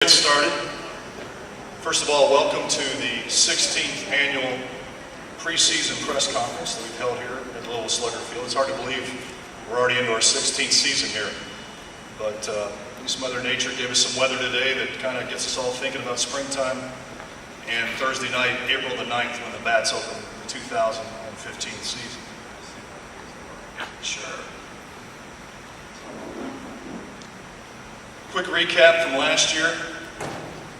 Get started. First of all, welcome to the 16th annual preseason press conference that we've held here at Louisville Slugger Field. It's hard to believe we're already into our 16th season here, but at least Mother Nature gave us some weather today that kind of gets us all thinking about springtime. And Thursday night, April the 9th, when the Bats open the 2015 season. Sure. Quick recap from last year.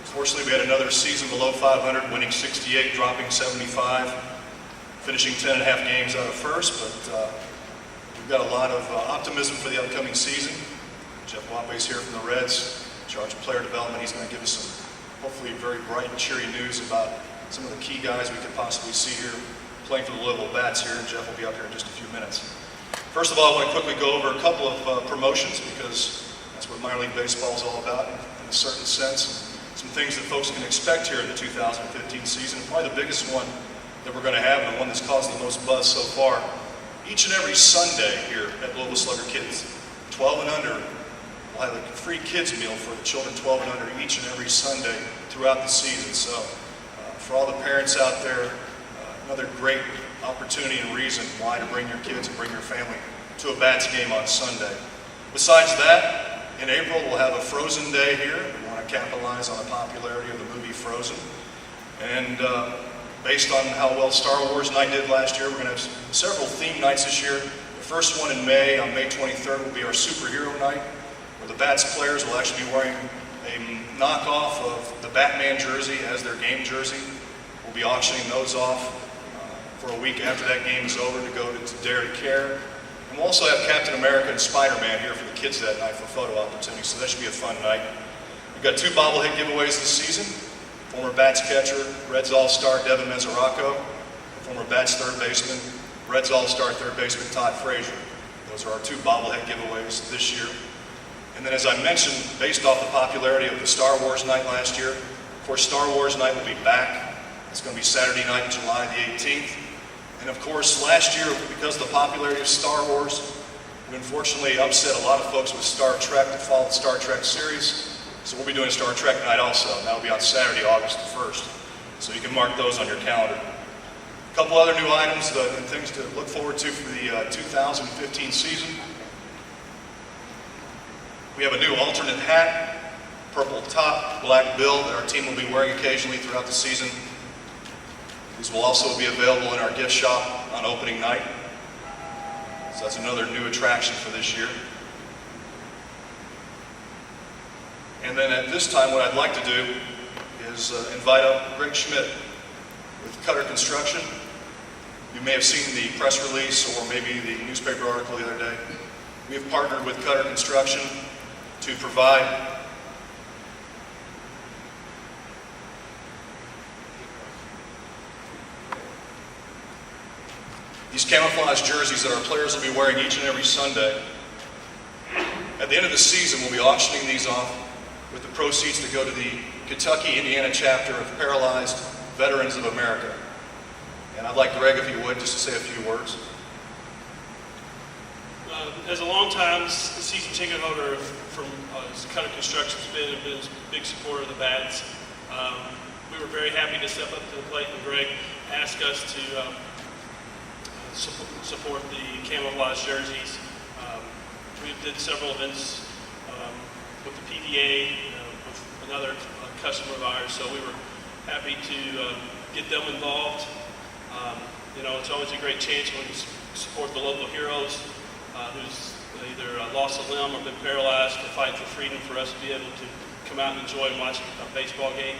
Unfortunately, we had another season below 500, winning 68, dropping 75, finishing 10.5 games out of first, but we've got a lot of optimism for the upcoming season. Jeff Wape's here from the Reds, in charge of player development. He's going to give us some, hopefully, very bright and cheery news about some of the key guys we could possibly see here playing for the Louisville Bats here, and Jeff will be up here in just a few minutes. First of all, I want to quickly go over a couple of promotions, because that's what minor league baseball is all about in a certain sense. Some things that folks can expect here in the 2015 season. Probably the biggest one that we're going to have, and the one that's caused the most buzz so far. Each and every Sunday here at Louisville Slugger Kids, 12 and under, we'll have a free kids meal for the children 12 and under each and every Sunday throughout the season. So for all the parents out there, another great opportunity and reason why to bring your kids and bring your family to a Bats game on Sunday. Besides that, in April we'll have a Frozen Day here. We want to capitalize on the popularity of the movie Frozen. And based on how well Star Wars Night did last year, we're going to have several theme nights this year. The first one in May, on May 23rd, will be our Superhero Night, where the Bats players will actually be wearing a knockoff of the Batman jersey as their game jersey. We'll be auctioning those off for a week after that game is over to go to Dare to Care. And we'll also have Captain America and Spider-Man here for the kids that night for photo opportunities, so that should be a fun night. We've got 2 bobblehead giveaways this season. Former Bats catcher, Reds All-Star Devin Mesoraco, former Bats third baseman, Reds All-Star third baseman Todd Frazier. Those are our 2 bobblehead giveaways this year. And then, as I mentioned, based off the popularity of the Star Wars Night last year, of course, Star Wars Night will be back. It's going to be Saturday night, July the 18th. And of course, last year, because of the popularity of Star Wars, we unfortunately upset a lot of folks with Star Trek to follow the Star Trek series. So we'll be doing Star Trek Night also. That'll be on Saturday, August the 1st. So you can mark those on your calendar. A couple other new items and things to look forward to for the 2015 season. We have a new alternate hat, purple top, black bill, that our team will be wearing occasionally throughout the season. These will also be available in our gift shop on opening night. So that's another new attraction for this year. And then at this time, what I'd like to do is invite up Greg Schmidt with Cutter Construction. You may have seen the press release or maybe the newspaper article the other day. We have partnered with Cutter Construction to provide these camouflage jerseys that our players will be wearing each and every Sunday. At the end of the season, we'll be auctioning these off with the proceeds to go to the Kentucky, Indiana chapter of Paralyzed Veterans of America. And I'd like Greg, if you would, just to say a few words. As a long-time season ticket holder from Cutter Construction's been a big supporter of the Bats. We were very happy to step up to the plate when Greg asked us to support the camouflage jerseys. We did several events with the PDA, with another customer of ours, so we were happy to get them involved. It's always a great chance when you support the local heroes who's either lost a limb or been paralyzed for fighting for freedom, for us to be able to come out and enjoy and watch a baseball game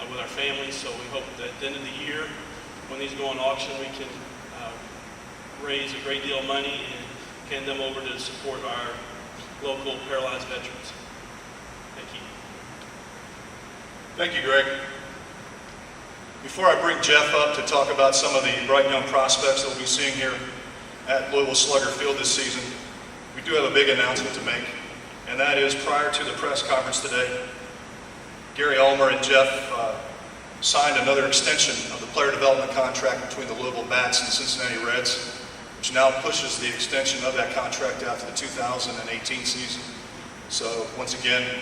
with our families. So we hope that at the end of the year, when these go on auction, we can raise a great deal of money and hand them over to support our local paralyzed veterans. Thank you. Thank you, Greg. Before I bring Jeff up to talk about some of the bright young prospects that we'll be seeing here at Louisville Slugger Field this season, we do have a big announcement to make, and that is prior to the press conference today, Gary Ulmer and Jeff signed another extension of the player development contract between the Louisville Bats and the Cincinnati Reds, which now pushes the extension of that contract out to the 2018 season. So once again,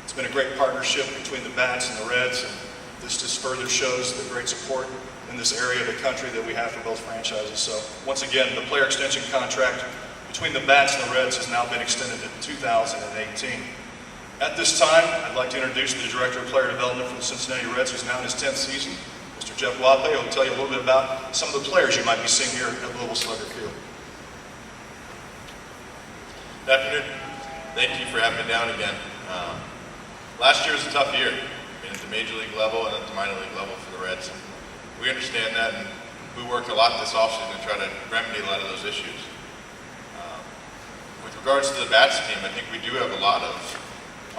It's been a great partnership between the Bats and the Reds, and this just further shows the great support in this area of the country that we have for both franchises. So once again, the player extension contract between the Bats and the Reds has now been extended to 2018. At this time, I'd like to introduce the Director of Player Development for the Cincinnati Reds, who's now in his 10th season, Mr. Jeff Wape, who will tell you a little bit about some of the players you might be seeing here at Louisville Slugger Field. Good afternoon. Thank you for having me down again. Last year was a tough year, at the Major League level and at the minor league level for the Reds. And we understand that, and we worked a lot this offseason to try to remedy a lot of those issues. With regards to the Bats team, I think we do have a lot of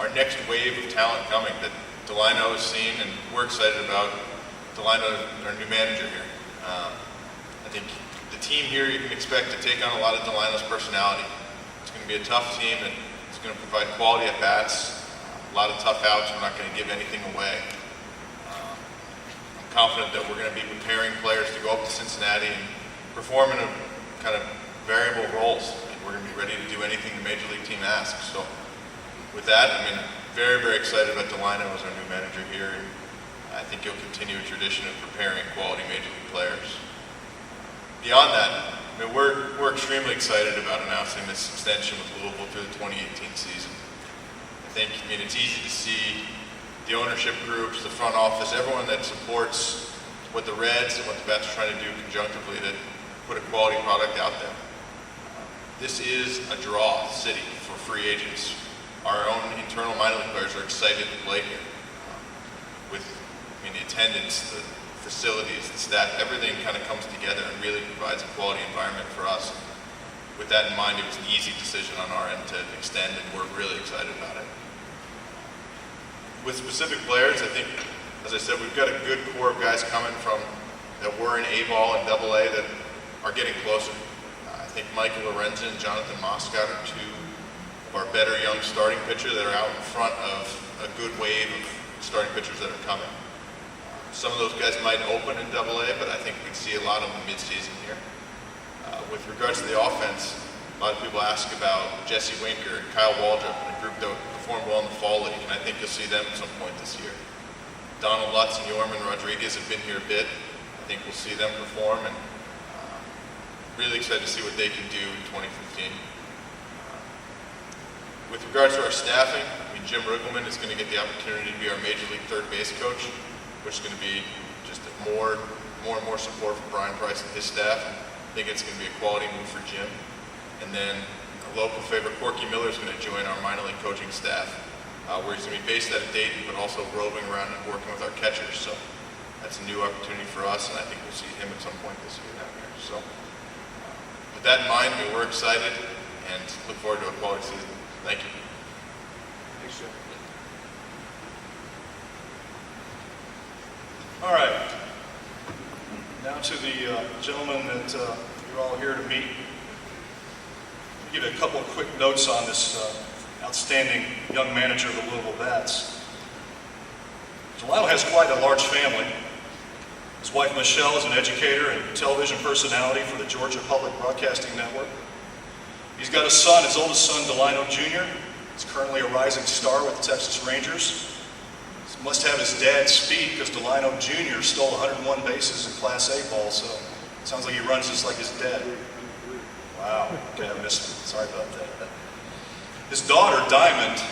our next wave of talent coming that Delino has seen, and we're excited about Delino, our new manager here. I think the team here you can expect to take on a lot of Delino's personality. It's going to be a tough team, and it's going to provide quality at bats. A lot of tough outs. We're not going to give anything away. I'm confident that we're going to be preparing players to go up to Cincinnati and perform in a kind of variable roles. And we're going to be ready to do anything the Major League team asks. So with that, I mean, very, very excited about Delino as our new manager here. And I think he'll continue a tradition of preparing quality Major League players. Beyond that, I mean, we're extremely excited about announcing this extension with Louisville through the 2018 season. I mean, it's easy to see the ownership groups, the front office, everyone that supports what the Reds and what the Bats are trying to do conjunctively to put a quality product out there. This is a draw city for free agents. Our own internal minor league players are excited to play here. With, I mean, the attendance, the facilities, the staff, everything kind of comes together and really provides a quality environment for us. With that in mind, it was an easy decision on our end to extend, and we're really excited about it. With specific players, I think, as I said, we've got a good core of guys coming from that were in A-ball and AA that are getting closer. I think Michael Lorenzen and Jonathan Moscott are two of our better young starting pitchers that are out in front of a good wave of starting pitchers that are coming. Some of those guys might open in AA, but I think we'd see a lot of them mid-season here. With regards to the offense, a lot of people ask about Jesse Winker and Kyle Waldrop and a group that performed well in the fall league, and I think you'll see them at some point this year. Donald Lutz and Yorman Rodriguez have been here a bit. I think we'll see them perform, and really excited to see what they can do in 2015. With regards to our staffing, I mean, Jim Riggleman is going to get the opportunity to be our Major League third base coach, which is going to be just more and more support from Brian Price and his staff. I think it's going to be a quality move for Jim. And then a local favorite, Corky Miller, is going to join our minor league coaching staff, where he's going to be based out of Dayton, but also roving around and working with our catchers. So that's a new opportunity for us, and I think we'll see him at some point this year down here. So with that in mind, we're excited and look forward to a quality season. Thank you. Thanks, Jeff. All right. Now to the gentleman that you're all here to meet. I'll give you a couple of quick notes on this outstanding young manager of the Louisville Bats. Delino has quite a large family. His wife Michelle is an educator and television personality for the Georgia Public Broadcasting Network. He's got a son, his oldest son, Delino Jr. He's currently a rising star with the Texas Rangers. He must have his dad's speed because Delino Jr. stole 101 bases in Class A ball, so it sounds like he runs just like his dad. Wow, okay, I missed him. Sorry about that. His daughter, Diamond,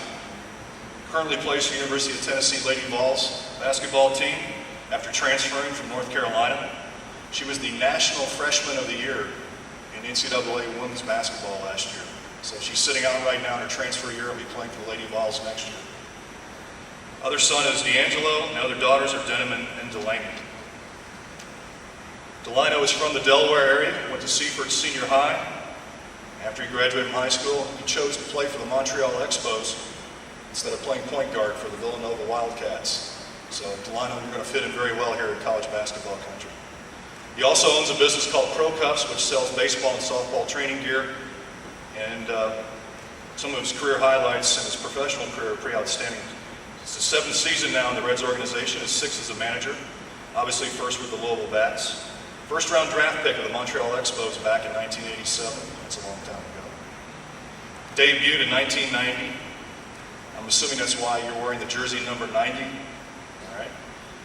currently plays for the University of Tennessee Lady Vols basketball team after transferring from North Carolina. She was the National Freshman of the Year in NCAA women's basketball last year. So she's sitting out right now in her transfer year and will be playing for the Lady Vols next year. Other son is D'Angelo, and other daughters are Denham and Delaney. Delino is from the Delaware area, went to Seaford Senior High. After he graduated from high school, he chose to play for the Montreal Expos instead of playing point guard for the Villanova Wildcats. So Delino, you're going to fit in very well here in college basketball country. He also owns a business called Pro Cups, which sells baseball and softball training gear. And some of his career highlights in his professional career are pretty outstanding. It's the 7th season now in the Reds organization, his 6th as a manager. Obviously first with the Louisville Bats. First round draft pick of the Montreal Expos back in 1987. That's a long time ago. Debuted in 1990. I'm assuming that's why you're wearing the jersey number 90. All right.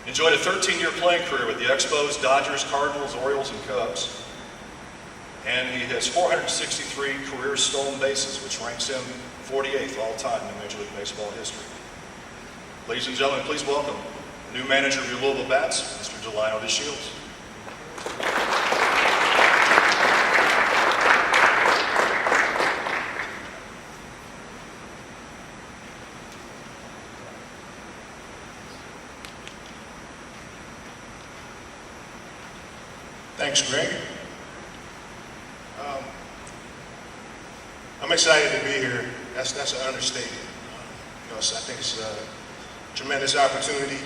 Enjoyed a 13-year playing career with the Expos, Dodgers, Cardinals, Orioles, and Cubs. And he has 463 career stolen bases, which ranks him 48th all-time in Major League Baseball history. Ladies and gentlemen, please welcome the new manager of your Louisville Bats, Mr. Delino DeShields. Thanks, Greg. I'm excited to be here. That's an understatement. So I think it's a tremendous opportunity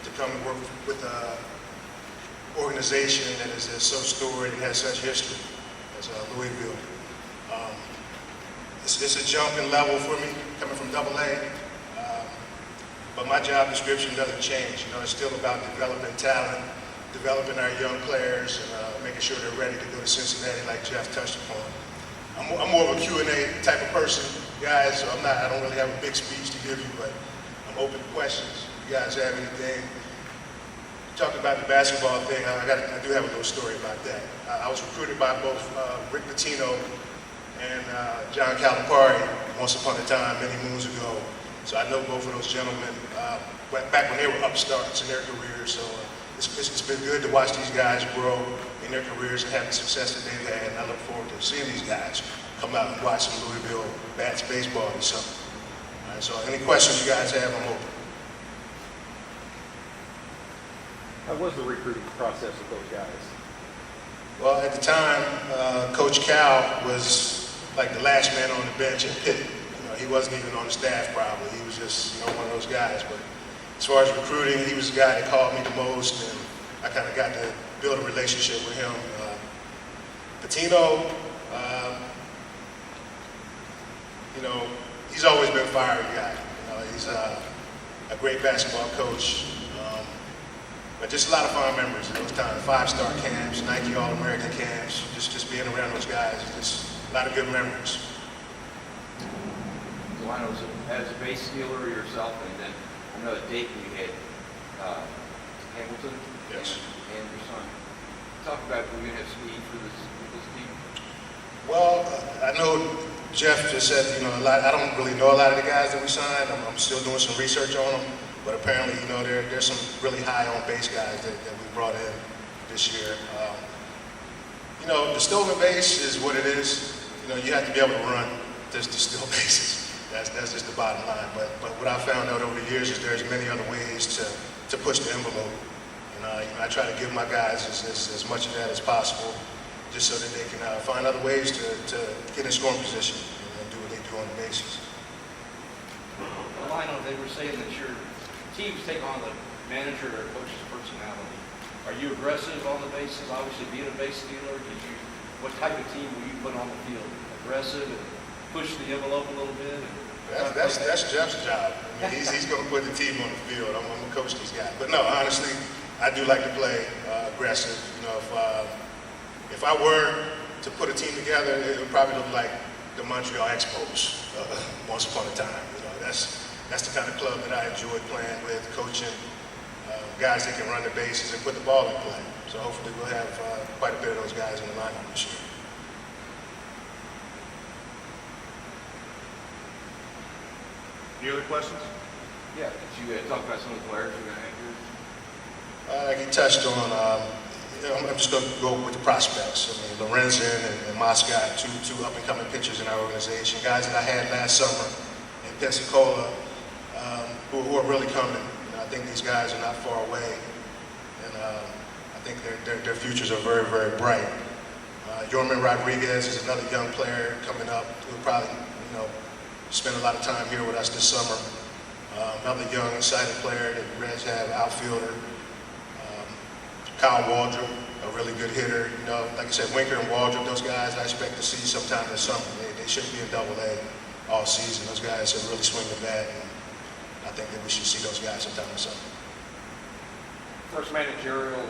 to come and work with an organization that is so storied and has such history as Louisville. It's a jump in level for me coming from AA, but my job description doesn't change. It's still about developing talent, developing our young players, and making sure they're ready to go to Cincinnati, like Jeff touched upon. I'm more of a Q&A type of person, guys, so I don't really have a big speech to give you, but I'm open to questions. If you guys have anything. Talked about the basketball thing, I do have a little story about that. I was recruited by both Rick Pitino and John Calipari once upon a time, many moons ago. So I know both of those gentlemen back when they were upstarts in their careers. So it's been good to watch these guys grow in their careers and have the success that they've had. And I look forward to seeing these guys come out and watch some Louisville Bats baseball this summer. All right, so any questions you guys have, I'm open. How was the recruiting process with those guys? Well, at the time, Coach Cal was like the last man on the bench at Pitt. He wasn't even on the staff probably. He was just one of those guys. But as far as recruiting, he was the guy that called me the most, and I kind of got to build a relationship with him. Pitino, he's always been a fiery guy. He's a great basketball coach. But just a lot of fond memories of those times, 5-star camps, Nike All-American camps, just being around those guys, just a lot of good memories. Delino, as a base stealer yourself, and then I know at Dayton you had Hamilton Yes. and your son. Talk about who you have speed for this team. Well, I know Jeff just said, a lot. I don't really know a lot of the guys that we signed. I'm still doing some research on them. But apparently, there's some really high on base guys that we brought in this year. The stolen base is what it is. You have to be able to run to steal bases. That's just the bottom line. But what I found out over the years is there's many other ways to push the envelope. And I try to give my guys as much of that as possible, just so that they can find other ways to get in scoring position and do what they do on the bases. Delino, they were saying that your teams take on the manager or coach's personality. Are you aggressive on the bases? Obviously, being a base stealer, what type of team will you put on the field? Aggressive and push the envelope a little bit? That's Jeff's job. He's going to put the team on the field. I'm going to coach these guys. But no, honestly, I do like to play aggressive. If I were to put a team together, it would probably look like the Montreal Expos once upon a time. That's the kind of club that I enjoy playing with, coaching guys that can run the bases and put the ball in play. So hopefully we'll have quite a bit of those guys in the lineup this year. Any other questions? Yeah, could you talk about some of the players you're going to have here? Like you touched on, I'm just going to go with the prospects. Lorenzen and Moscott, two up-and-coming pitchers in our organization, guys that I had last summer in Pensacola, who are really coming. I think these guys are not far away, and I think their futures are very, very bright. Yorman Rodriguez is another young player coming up who will probably, spend a lot of time here with us this summer. Another young, exciting player that the Reds have, outfielder. Kyle Waldrop, a really good hitter. Like I said, Winker and Waldrop, those guys I expect to see sometime this summer. They shouldn't be in AA all season. Those guys have really swing the bat, and I think that we should see those guys sometime this summer. First managerial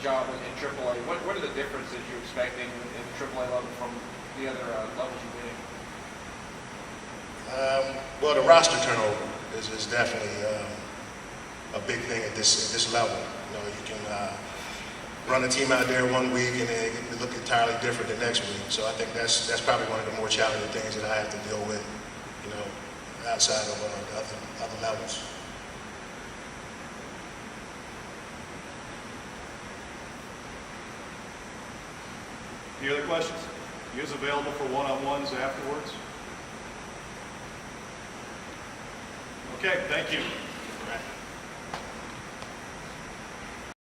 job in AAA. What are the differences you're expecting in the AAA level from the other levels you've been in? Well, the roster turnover is definitely a big thing at this level. You know, you can run a team out there one week and then it look entirely different the next week. So I think that's probably one of the more challenging things that I have to deal with, you know, outside of other levels. Any other questions? You guys available for one-on-ones afterwards? Okay, thank you.